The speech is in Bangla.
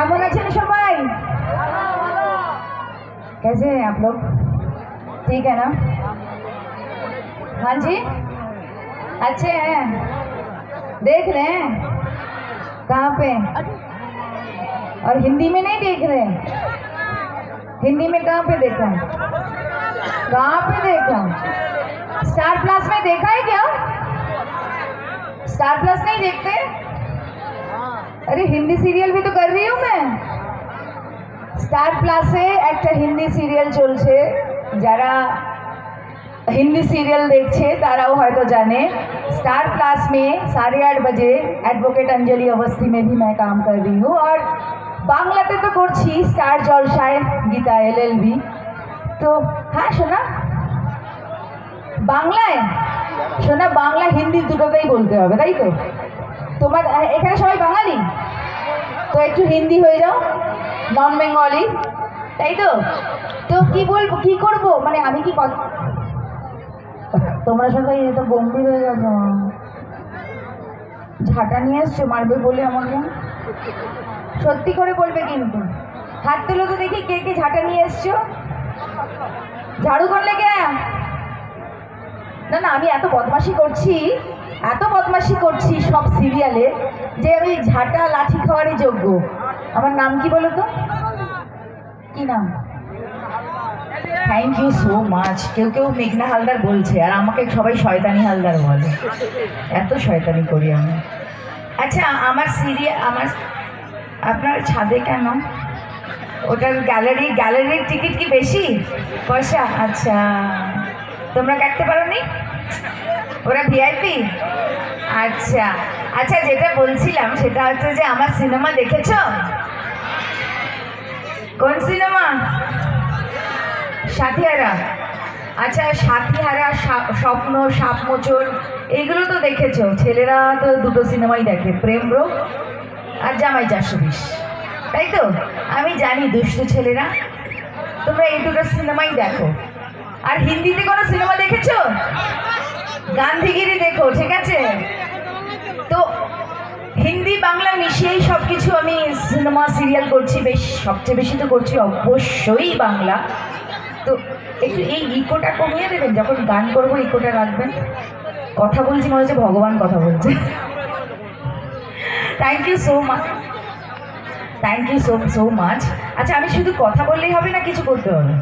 কেমন আছেন সবাই? कैसे हैं आप लोग? ठीक है ना? हाँ जी, अच्छे हैं। देख रहे हैं कहाँ पे? और हिंदी में नहीं देख रहे? हिंदी में कहाँ पे देखा? कहाँ पे देखा? स्टार प्लस में देखा है क्या? स्टार प्लस नहीं देखते? अरे हिंदी सीरियल भी तो कर रही हूँ मैं। स्टार प्लसे एक हिंदी सीरियल चलছে যারা हिंदी सीरियल देखছে তারাও হয়তো জানে स्टार प्लस में 8:30 बजे एडवोकेट अंजलि अवस्थी में भी मैं काम कर रही हूँ और বাংলাতে তো করছি স্টার জলসায় গীতা এলএলবি। তো হ্যাঁ শোনা বাংলায় শোনা বাংলা হিন্দি দুটোতেই বলতে হবে তাই তো? তোমার এখানে সবাই বাঙালি তো একটু হিন্দি হয়ে যাও নন বেঙ্গলি তাই তো? তো কি বলবো কি করব মানে আমি কি তোমরা সবাই তো গম্ভীর হয়ে গেছো। ঝাঁটা নিয়ে এসছো মারবে বলে আমাকে? সত্যি করে বলবে কিন্তু। হাত তুলো তো দেখি কে কে ঝাঁটা নিয়ে এসছো। ঝাড়ু করলে কে? না না আমি এত বদমাশি করছি সব সিরিয়ালে যে আমি ঝাঁটা লাঠি খাওয়ারই যোগ্য। আমার নাম কি বলো তো? কি নাম? Thank you so much. কেউ কেউ মেঘনা হালদার বলছে আর আমাকে সবাই শয়তানি হালদার বলে। এত শয়তানি করি আমি। আচ্ছা আমার আপনার ছাদে কেন? ওটার গ্যালারির টিকিট কি বেশি পয়সা? আচ্ছা তোমরা কাটতে পারো নি? ওরা ভিআইপি? আচ্ছা আচ্ছা যেটা বলছিলাম সেটা হচ্ছে যে আমার সিনেমা দেখেছো? কোন সিনেমা? সাথীহারা। আচ্ছা সাথীহারা, স্বপ্ন, সাপমোচন এইগুলো তো দেখেছো? ছেলেরা তো দুটো সিনেমাই দেখে, প্রেম রোগ আর জামাই 420, তাই তো? আমি জানি দুষ্টু ছেলেরা তোমরা এই দুটো সিনেমাই দেখো। আর হিন্দিতে কোনো সিনেমা দেখেছো? গান্ধীগিরি দেখো, ঠিক আছে? তো হিন্দি বাংলা মিশিয়েই সব কিছু আমি সিনেমা সিরিয়াল করছি। সবচেয়ে বেশি তো করছি অবশ্যই বাংলা। তো একটু এই ইকোটা কমিয়ে দেবেন, যখন গান করবো ইকোটা রাখবেন। কথা বলছি মনে হচ্ছে ভগবান কথা বলছে। Thank you so much. আচ্ছা আমি শুধু কথা বললেই হবে না কিছু করতে হবে?